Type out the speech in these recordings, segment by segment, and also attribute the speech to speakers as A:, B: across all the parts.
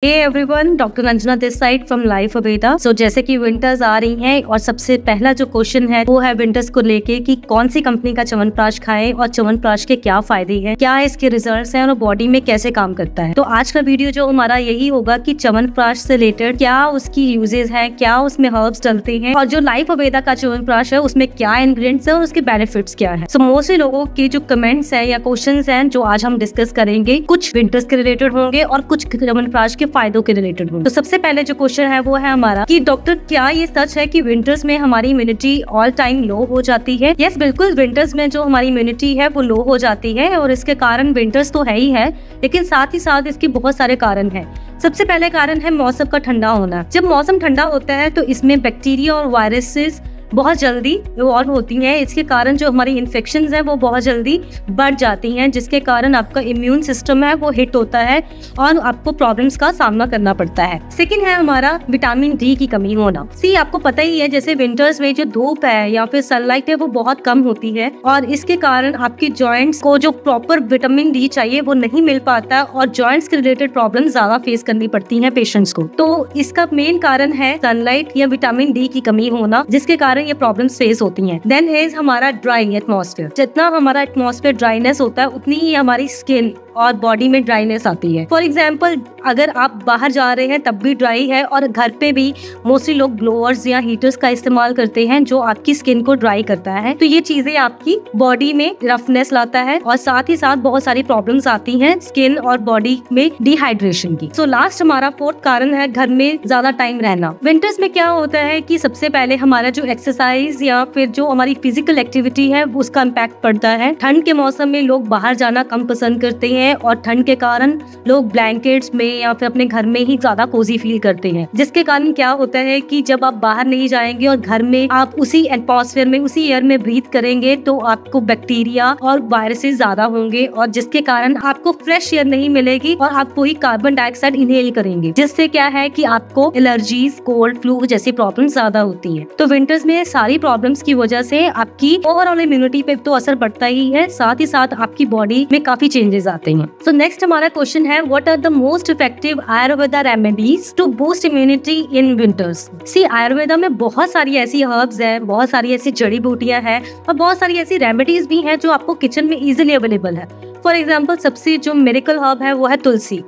A: Hey everyone, doctor Ranjana this side from Life Aveda. So जैसे कि winters आ रही हैं और सबसे पहला जो क्वेश्चन है वो है विंटर्स को लेके कि कौन सी कंपनी का च्यवनप्राश खाएं और च्यवनप्राश के क्या फायदे हैं, क्या इसके रिजल्ट्स हैं और बॉडी में कैसे काम करता है। तो आज का वीडियो जो हमारा यही होगा कि च्यवनप्राश से रिलेटेड क्या उसकी यूजेस है, क्या उसमें हर्ब्स डलते हैं और जो लाइफ अवेदा का च्यवनप्राश है उसमें क्या इंग्रेडिएंट्स है और उसके बेनिफिट्स क्या है। सो मोस्टली लोगों के जो कमेंट्स है या क्वेश्चन है जो आज हम डिस्कस करेंगे, कुछ विंटर्स के रिलेटेड होंगे और कुछ च्यवनप्राश के फायदों के रिलेटेड होंगे। तो सबसे पहले जो क्वेश्चन है वो है हमारा कि डॉक्टर क्या ये सच है कि विंटर्स में हमारी इम्यूनिटी ऑल टाइम लो हो जाती है? यस, बिल्कुल। विंटर्स में जो हमारी इम्यूनिटी है वो लो हो जाती है और इसके कारण विंटर्स तो है ही है, लेकिन साथ ही साथ इसके बहुत सारे कारण हैं। सबसे पहले कारण है मौसम का ठंडा होना। जब मौसम ठंडा होता है तो इसमें बैक्टीरिया और वायरसेस बहुत जल्दी इवॉल्व होती हैं। इसके कारण जो हमारी इन्फेक्शंस हैं वो बहुत जल्दी बढ़ जाती हैं, जिसके कारण आपका इम्यून सिस्टम है वो हिट होता है और आपको प्रॉब्लम्स का सामना करना पड़ता है। सेकंड है हमारा विटामिन डी की कमी होना। आपको पता ही है, जैसे विंटर्स में जो धूप है या फिर सनलाइट है वो बहुत कम होती है और इसके कारण आपकी जॉइंट्स को जो प्रॉपर विटामिन डी चाहिए वो नहीं मिल पाता और जॉइंट्स के रिलेटेड प्रॉब्लम ज्यादा फेस करनी पड़ती है पेशेंट्स को। तो इसका मेन कारण है सनलाइट या विटामिन डी की कमी होना, जिसके कारण ये प्रॉब्लम्स फेस होती हैं। देन इज हमारा ड्राई एटमॉस्फेयर। जितना हमारा एटमॉस्फेयर ड्राइनेस होता है उतनी ही हमारी स्किन और बॉडी में ड्राइनेस आती है। फॉर एग्जाम्पल, अगर आप बाहर जा रहे हैं तब भी ड्राई है और घर पे भी मोस्टली लोग ब्लोअर्स या हीटर्स का इस्तेमाल करते हैं जो आपकी स्किन को ड्राई करता है। तो ये चीजें आपकी बॉडी में रफनेस लाता है और साथ ही साथ बहुत सारी प्रॉब्लम्स आती हैं स्किन और बॉडी में डिहाइड्रेशन की। सो लास्ट हमारा फोर्थ कारण है घर में ज्यादा टाइम रहना। विंटर्स में क्या होता है कि सबसे पहले हमारा जो एक्सरसाइज या फिर जो हमारी फिजिकल एक्टिविटी है उसका इम्पैक्ट पड़ता है। ठंड के मौसम में लोग बाहर जाना कम पसंद करते हैं और ठंड के कारण लोग ब्लैंकेट्स में या फिर अपने घर में ही ज्यादा कोजी फील करते हैं, जिसके कारण क्या होता है कि जब आप बाहर नहीं जाएंगे और घर में आप उसी एटमॉस्फेयर में उसी एयर में ब्रीथ करेंगे तो आपको बैक्टीरिया और वायरसेस ज्यादा होंगे और जिसके कारण आपको फ्रेश एयर नहीं मिलेगी और आप वही कार्बन डाइऑक्साइड इनहेल करेंगे, जिससे क्या है कि आपको एलर्जीज, कोल्ड, फ्लू जैसी प्रॉब्लम ज्यादा होती है। तो विंटर्स में सारी प्रॉब्लम्स की वजह से आपकी ओवरऑल इम्यूनिटी पे तो असर पड़ता ही है, साथ ही साथ आपकी बॉडी में काफी चेंजेस आते हैं। सो नेक्स्ट हमारा क्वेश्चन है, what are the most effective Ayurveda remedies to boost immunity in winters? Ayurveda में बहुत सारी ऐसी हर्ब्स है, बहुत सारी ऐसी जड़ी बूटियां हैं और बहुत सारी ऐसी रेमेडीज भी हैं जो आपको किचन में इजिली अवेलेबल है। फॉर एग्जाम्पल, सबसे जो मिरेकल हर्ब है वो है तुलसी।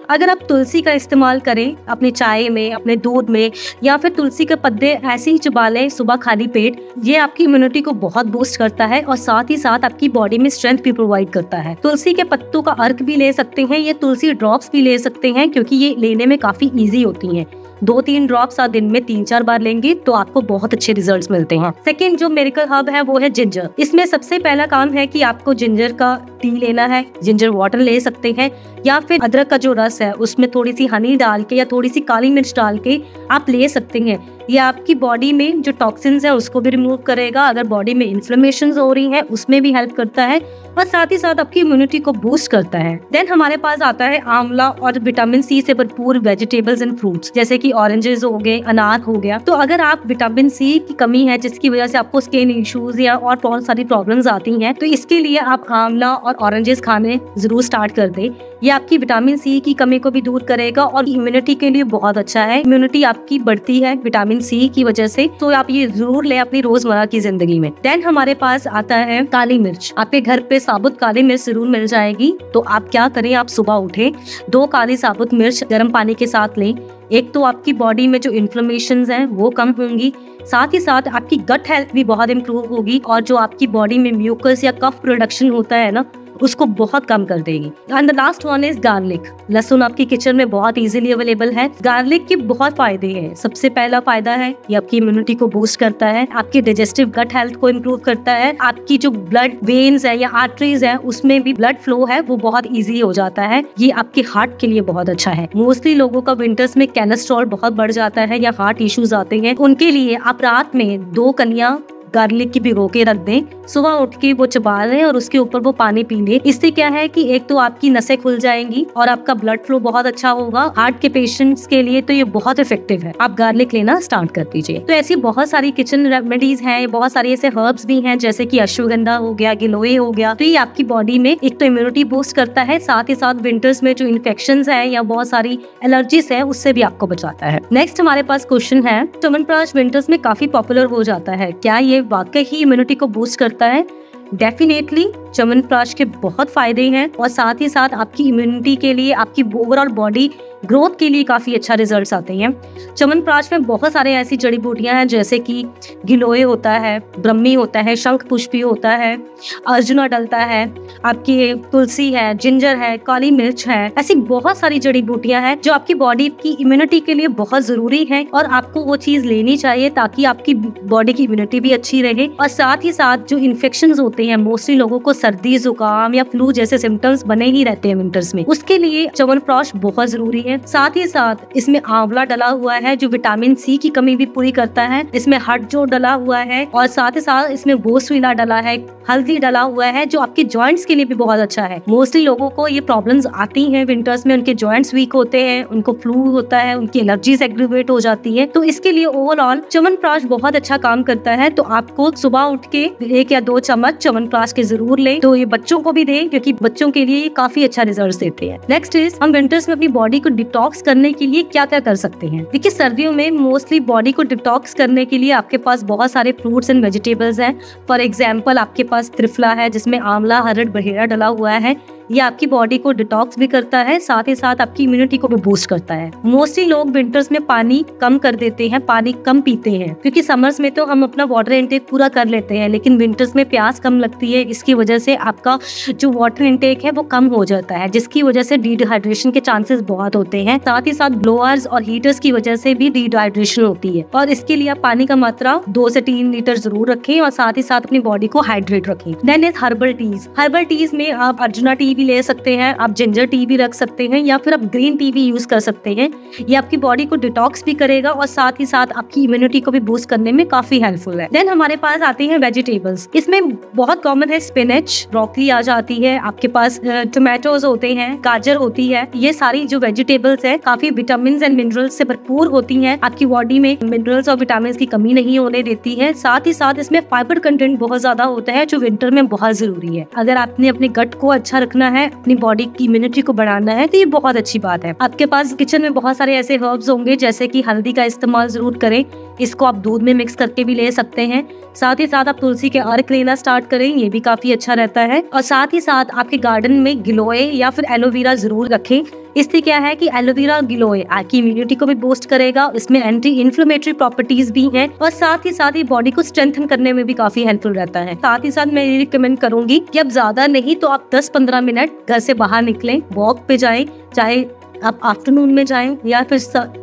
A: अगर आप तुलसी का इस्तेमाल करें अपनी चाय में, अपने दूध में, या फिर तुलसी के पत्ते ऐसे ही चबा लें सुबह खाली पेट, ये आपकी इम्यूनिटी को बहुत बूस्ट करता है और साथ ही साथ आपकी बॉडी में स्ट्रेंथ भी प्रोवाइड करता है। तुलसी के पत्तों का अर्क भी ले सकते हैं, ये तुलसी ड्रॉप्स भी ले सकते हैं क्योंकि ये लेने में काफी ईजी होती हैं। 2-3 ड्रॉप्स आप दिन में 3-4 बार लेंगे तो आपको बहुत अच्छे रिजल्ट्स मिलते हैं। सेकंड जो मिरेकल हर्ब है वो है जिंजर। इसमें सबसे पहला काम है कि आपको जिंजर का टी लेना है, जिंजर वाटर ले सकते हैं या फिर अदरक का जो रस है उसमें थोड़ी सी हनी डाल के या थोड़ी सी काली मिर्च डाल के आप ले सकते हैं। ये आपकी बॉडी में जो टॉक्सिन्स है उसको भी रिमूव करेगा, अगर बॉडी में इन्फ्लेमेशंस हो रही है उसमें भी हेल्प करता है और साथ ही साथ आपकी इम्यूनिटी को बूस्ट करता है। देन हमारे पास आता है आंवला और विटामिन सी से भरपूर वेजिटेबल्स एंड फ्रूट्स, जैसे कि ऑरेंजेस हो गए, अनार हो गया। तो अगर आप विटामिन सी की कमी है जिसकी वजह से आपको स्किन इश्यूज या और बहुत सारी प्रॉब्लम्स आती हैं, तो इसके लिए आप आंवला और ऑरेंजेस खाने जरूर स्टार्ट कर दें। ये आपकी विटामिन सी की कमी को भी दूर करेगा और इम्यूनिटी के लिए बहुत अच्छा है। इम्यूनिटी आपकी बढ़ती है विटामिन सी की वजह से, तो आप ये जरूर लें अपनी रोजमर्रा की जिंदगी में। देन हमारे पास आता है काली मिर्च। आपके घर पे साबुत काली मिर्च जरूर मिल जाएगी, तो आप क्या करें, आप सुबह उठे 2 काली साबुत मिर्च गर्म पानी के साथ लें। एक तो आपकी बॉडी में जो इन्फ्लेमेशंस हैं वो कम होंगी, साथ ही साथ आपकी गट हेल्थ भी बहुत इम्प्रूव होगी और जो आपकी बॉडी में म्यूकस या कफ प्रोडक्शन होता है ना उसको बहुत कम कर देगी। And the last one is garlic. लहसुन आपकी किचन में बहुत इजीली अवेलेबल है। गार्लिक के बहुत फायदे हैं। सबसे पहला फायदा है ये आपकी इम्यूनिटी को बूस्ट करता है, आपकी डाइजेस्टिव गट हेल्थ को इम्प्रूव करता है, आपकी जो ब्लड वेन्स है या आर्टरीज है उसमें भी ब्लड फ्लो है वो बहुत ईजी हो जाता है। ये आपके हार्ट के लिए बहुत अच्छा है। मोस्टली लोगों का विंटर्स में कोलेस्ट्रॉल बहुत बढ़ जाता है या हार्ट इश्यूज आते हैं, उनके लिए आप रात में 2 कलियां गार्लिक की भिगो के रख दें, सुबह उठ के वो चबा लें और उसके ऊपर वो पानी पी लें। इससे क्या है कि एक तो आपकी नसें खुल जाएंगी और आपका ब्लड फ्लो बहुत अच्छा होगा। हार्ट के पेशेंट्स के लिए तो ये बहुत इफेक्टिव है, आप गार्लिक लेना स्टार्ट कर दीजिए। तो ऐसी बहुत सारी किचन रेमेडीज हैं, बहुत सारे ऐसे हर्ब्स भी हैं जैसे कि अश्वगंधा हो गया, गिलोय हो गया। तो ये आपकी बॉडी में एक तो इम्यूनिटी बूस्ट करता है, साथ ही साथ विंटर्स में जो इन्फेक्शंस है या बहुत सारी एलर्जीज है उससे भी आपको बचाता है। नेक्स्ट हमारे पास क्वेश्चन है, च्यवनप्राश विंटर्स में काफी पॉपुलर हो जाता है, क्या ये वाकई ही इम्यूनिटी को बूस्ट करता है? डेफिनेटली च्यवनप्राश के बहुत फायदे हैं और साथ ही साथ आपकी इम्यूनिटी के लिए, आपकी ओवरऑल बॉडी ग्रोथ के लिए काफी अच्छा रिजल्ट्स आते हैं। च्यवनप्राश में बहुत सारे ऐसी जड़ी बूटियां हैं जैसे कि गिलोय होता है, ब्रह्मी होता है, शंख पुष्पी होता है, अर्जुना डलता है, आपकी तुलसी है, जिंजर है, काली मिर्च है। ऐसी बहुत सारी जड़ी बूटियां हैं जो आपकी बॉडी की इम्यूनिटी के लिए बहुत जरूरी है और आपको वो चीज लेनी चाहिए ताकि आपकी बॉडी की इम्यूनिटी भी अच्छी रहे। और साथ ही साथ जो इन्फेक्शन होते हैं, मोस्टली लोगों को सर्दी, जुकाम या फ्लू जैसे सिम्टम्स बने ही रहते हैं विंटर्स में, उसके लिए च्यवनप्राश बहुत जरूरी है। साथ ही साथ इसमें आंवला डला हुआ है जो विटामिन सी की कमी भी पूरी करता है। इसमें हटजो डला हुआ है और साथ ही साथ इसमें बोसविला डला है, हल्दी डला हुआ है जो आपके जॉइंट्स के लिए भी बहुत अच्छा है। मोस्टली लोगों को ये प्रॉब्लम्स आती हैं विंटर्स में, उनके जॉइंट्स वीक होते हैं, उनको फ्लू होता है, उनकी एलर्जीज एग्रीवेट हो जाती है। तो इसके लिए ओवरऑल च्यवनप्राश बहुत अच्छा काम करता है। तो आपको सुबह उठ के 1 या 2 चम्मच च्यवनप्राश के जरूर लें। तो ये बच्चों को भी दें क्योंकि बच्चों के लिए काफी अच्छा रिजल्ट देते हैं। नेक्स्ट इज, हम विंटर्स में अपनी बॉडी को डिटॉक्स करने के लिए क्या क्या कर सकते हैं। देखिए सर्दियों में मोस्टली बॉडी को डिटॉक्स करने के लिए आपके पास बहुत सारे फ्रूट्स एंड वेजिटेबल्स हैं। फॉर एग्जाम्पल आपके पास त्रिफला है जिसमें आंवला, हरड़, बहेड़ा डला हुआ है। ये आपकी बॉडी को डिटॉक्स भी करता है, साथ ही साथ आपकी इम्यूनिटी को भी बूस्ट करता है। मोस्टली लोग विंटर्स में पानी कम कर देते हैं, पानी कम पीते हैं क्योंकि समर्स में तो हम अपना वाटर इनटेक पूरा कर लेते हैं, लेकिन विंटर्स में प्यास कम लगती है। इसकी वजह से आपका जो वाटर इनटेक है वो कम हो जाता है, जिसकी वजह से डिहाइड्रेशन के चांसेस बहुत होते हैं। साथ ही साथ ब्लोअर्स और हीटर्स की वजह से भी डिहाइड्रेशन होती है और इसके लिए आप पानी का मात्रा 2 से 3 लीटर जरूर रखें और साथ ही साथ अपनी बॉडी को हाइड्रेट रखें। Then is herbal teas. Herbal teas में आप अर्जुना टी भी ले सकते हैं, आप जिंजर टी भी रख सकते हैं या फिर आप ग्रीन टी भी यूज कर सकते हैं। ये आपकी बॉडी को डिटॉक्स भी करेगा और साथ ही साथ आपकी इम्यूनिटी को भी बूस्ट करने में काफी हेल्पफुल है। देन हमारे पास आते हैं वेजिटेबल्स। इसमें बहुत कॉमन है स्पिनच, ब्रोकली आ जाती है, आपके पास टोमेटोज होते हैं, गाजर होती है। ये सारी जो वेजिटेबल्स है काफी विटामिन एंड मिनरल्स से भरपूर होती हैं, आपकी बॉडी में मिनरल्स और विटामिन की कमी नहीं होने देती है। साथ ही साथ इसमें फाइबर कंटेंट बहुत ज्यादा होता है जो विंटर में बहुत जरूरी है। अगर आपने अपने गट को अच्छा रखना है, अपनी बॉडी की इम्यूनिटी को बढ़ाना है तो ये बहुत अच्छी बात है। आपके पास किचन में बहुत सारे ऐसे हर्ब्स होंगे जैसे कि हल्दी का इस्तेमाल जरूर करें, इसको आप दूध में मिक्स करके भी ले सकते हैं। साथ ही साथ आप तुलसी के अर्क लेना स्टार्ट करें, ये भी काफी अच्छा रहता है। और साथ ही साथ आपके गार्डन में गिलोय या फिर एलोवेरा जरूर रखें। इससे क्या है कि एलोवेरा और गिलोय आपकी इम्यूनिटी को भी बूस्ट करेगा, इसमें एंटी इन्फ्लेमेटरी प्रॉपर्टीज भी हैं और साथ ही बॉडी को स्ट्रेंथन करने में भी काफी हेल्पफुल रहता है। साथ ही साथ मैं ये रिकमेंड करूंगी कि अब ज्यादा नहीं तो आप 10-15 मिनट घर से बाहर निकलें, वॉक पे जाएं, चाहे आप आफ्टरनून में जाएं या फिर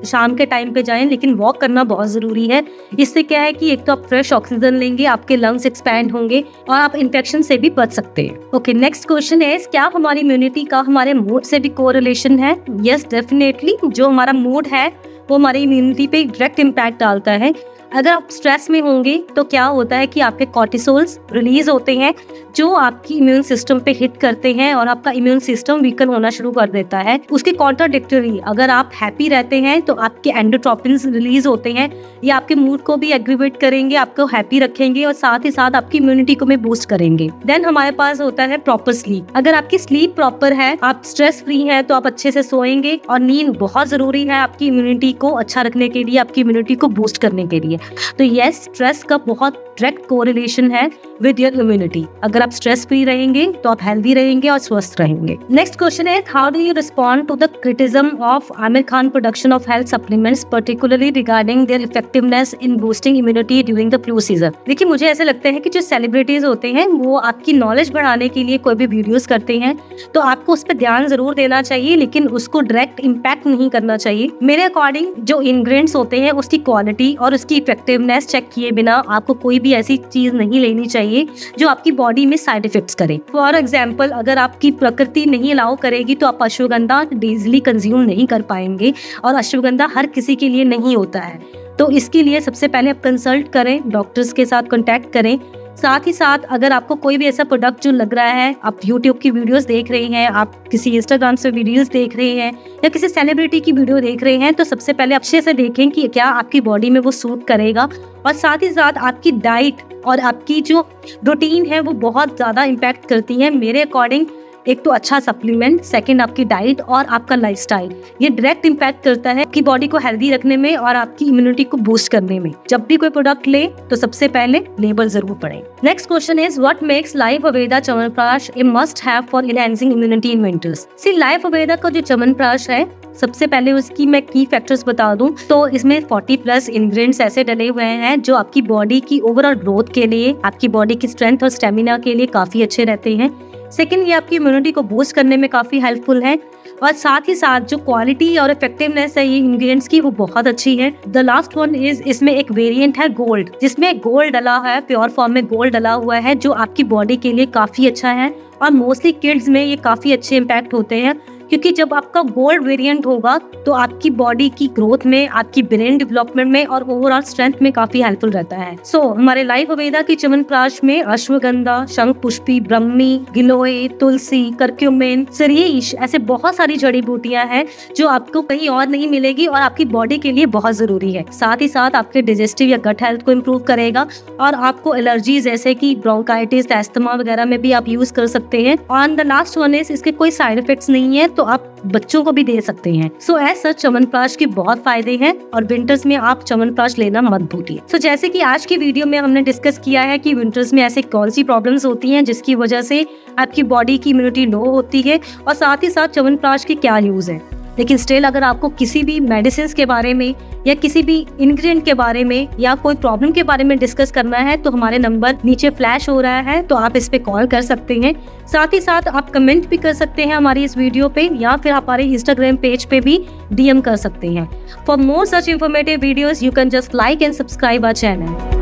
A: शाम के टाइम पे जाएं, लेकिन वॉक करना बहुत जरूरी है। इससे क्या है कि एक तो आप फ्रेश ऑक्सीजन लेंगे, आपके लंग्स एक्सपैंड होंगे और आप इन्फेक्शन से भी बच सकते हैं। ओके, नेक्स्ट क्वेश्चन है, क्या हमारी इम्यूनिटी का हमारे मूड से भी कोरिलेशन है? Yes, definitely. जो हमारा मूड है वो हमारी इम्यूनिटी पे डायरेक्ट इम्पैक्ट डालता है। अगर आप स्ट्रेस में होंगे तो क्या होता है कि आपके कॉर्टिसोल्स रिलीज होते हैं जो आपकी इम्यून सिस्टम पे हिट करते हैं और आपका इम्यून सिस्टम वीकन होना शुरू कर देता है। उसके कॉन्ट्राडिक्टरी, अगर आप हैप्पी रहते हैं तो आपके एंडोट्रोपिन्स रिलीज होते हैं, ये आपके मूड को भी एग्रीवेट करेंगे, आपको हैप्पी रखेंगे और साथ ही साथ आपकी इम्यूनिटी को भी बूस्ट करेंगे। देन हमारे पास होता है प्रॉपर स्लीप। अगर आपकी स्लीप प्रॉपर है, आप स्ट्रेस फ्री हैं, तो आप अच्छे से सोएंगे और नींद बहुत जरूरी है आपकी इम्यूनिटी को अच्छा रखने के लिए, आपकी इम्यूनिटी को बूस्ट करने के लिए। तो यस, स्ट्रेस का बहुत डायरेक्ट कोरिलेशन है विद योर इम्यूनिटी। अगर आप स्ट्रेस फ्री रहेंगे तो आप हेल्दी रहेंगे और स्वस्थ रहेंगे। नेक्स्ट क्वेश्चन है, how do you respond to the criticism of Aamir Khan production of health supplements particularly regarding their effectiveness in boosting immunity during the flu season? देखिए, मुझे ऐसे लगता है कि जो सेलिब्रिटीज होते हैं वो आपकी नॉलेज बढ़ाने के लिए कोई भी वीडियोस करते हैं तो आपको उस पर ध्यान जरूर देना चाहिए, लेकिन उसको डायरेक्ट इम्पैक्ट नहीं करना चाहिए। मेरे अकॉर्डिंग जो इंग्रेडिएंट्स होते हैं उसकी क्वालिटी और उसकी इफेक्टिवनेस चेक किए बिना आपको कोई भी ऐसी चीज नहीं लेनी चाहिए जो आपकी बॉडी में साइड इफेक्ट्स करे। फॉर एग्जाम्पल, अगर आपकी प्रकृति नहीं अलाउ करेगी तो आप अश्वगंधा इजीली कंज्यूम नहीं कर पाएंगे और अश्वगंधा हर किसी के लिए नहीं होता है। तो इसके लिए सबसे पहले आप कंसल्ट करें, डॉक्टर्स के साथ कॉन्टैक्ट करें। साथ ही साथ अगर आपको कोई भी ऐसा प्रोडक्ट जो लग रहा है, आप यूट्यूब की वीडियोस देख रहे हैं, आप किसी इंस्टाग्राम से वीडियोस देख रहे हैं या किसी सेलिब्रिटी की वीडियो देख रहे हैं, तो सबसे पहले अच्छे से देखें कि क्या आपकी बॉडी में वो सूट करेगा। और साथ ही साथ आपकी डाइट और आपकी जो रूटीन है वो बहुत ज़्यादा इम्पैक्ट करती है। मेरे अकॉर्डिंग एक तो अच्छा सप्लीमेंट, सेकंड आपकी डाइट और आपका लाइफस्टाइल, ये डायरेक्ट इम्पैक्ट करता है कि बॉडी को हेल्दी रखने में और आपकी इम्यूनिटी को बूस्ट करने में। जब भी कोई प्रोडक्ट ले तो सबसे पहले लेबल जरूर पढ़ें। Next question is what makes Life Aveda chyawanprash a must have for enhancing immunity in winters. See Life Aveda का जो च्यवनप्राश है, सबसे पहले उसकी मैं की फैक्टर्स बता दूं तो इसमें 40+ इंग्रेडिएंट्स ऐसे डले हुए हैं जो आपकी बॉडी की ओवरऑल ग्रोथ के लिए, आपकी बॉडी की स्ट्रेंथ और स्टेमिना के लिए काफी अच्छे रहते हैं। सेकंड, ये आपकी इम्यूनिटी को बूस्ट करने में काफी हेल्पफुल है। और साथ ही साथ जो क्वालिटी और इफेक्टिवनेस है ये इंग्रेडिएंट्स की, वो बहुत अच्छी है। द लास्ट वन इज, इसमें एक वेरिएंट है गोल्ड, जिसमें गोल्ड डला है, प्योर फॉर्म में गोल्ड डला हुआ है, जो आपकी बॉडी के लिए काफी अच्छा है। और मोस्टली किड्स में ये काफी अच्छे इम्पैक्ट होते हैं, क्योंकि जब आपका गोल्ड वेरिएंट होगा तो आपकी बॉडी की ग्रोथ में, आपकी ब्रेन डेवलपमेंट में और ओवरऑल स्ट्रेंथ में काफी हेल्पफुल रहता है। सो हमारे लाइफ अवेदा की च्यवनप्राश में अश्वगंधा, शंखपुष्पी, ब्रह्मी, गिलोय, तुलसी, करक्यूमिन, सरीश, ऐसे बहुत सारी जड़ी बूटियां हैं जो आपको कहीं और नहीं मिलेगी और आपकी बॉडी के लिए बहुत जरूरी है। साथ ही साथ आपके डाइजेस्टिव या गट हेल्थ को इम्प्रूव करेगा और आपको एलर्जी जैसे कि ब्रोंकाइटिस, एस्थमा वगैरह में भी आप यूज कर सकते हैं। और द लास्ट वन इज, इसके कोई साइड इफेक्ट्स नहीं है, तो आप बच्चों को भी दे सकते हैं। सो एज सच च्यवनप्राश के बहुत फायदे हैं और विंटर्स में आप च्यवनप्राश लेना मत भूलिए। सो जैसे कि आज की वीडियो में हमने डिस्कस किया है कि विंटर्स में ऐसे कौन सी प्रॉब्लम्स होती हैं जिसकी वजह से आपकी बॉडी की इम्यूनिटी लो होती है, और साथ ही साथ च्यवनप्राश के क्या यूज है। लेकिन स्टिल अगर आपको किसी भी मेडिसिन के बारे में या किसी भी इंग्रेडिएंट के बारे में या कोई प्रॉब्लम के बारे में डिस्कस करना है तो हमारे नंबर नीचे फ्लैश हो रहा है, तो आप इस पे कॉल कर सकते हैं। साथ ही साथ आप कमेंट भी कर सकते हैं हमारी इस वीडियो पे, या फिर हमारे इंस्टाग्राम पेज पे भी DM कर सकते हैं। For more such informative videos you can just like and subscribe our channel.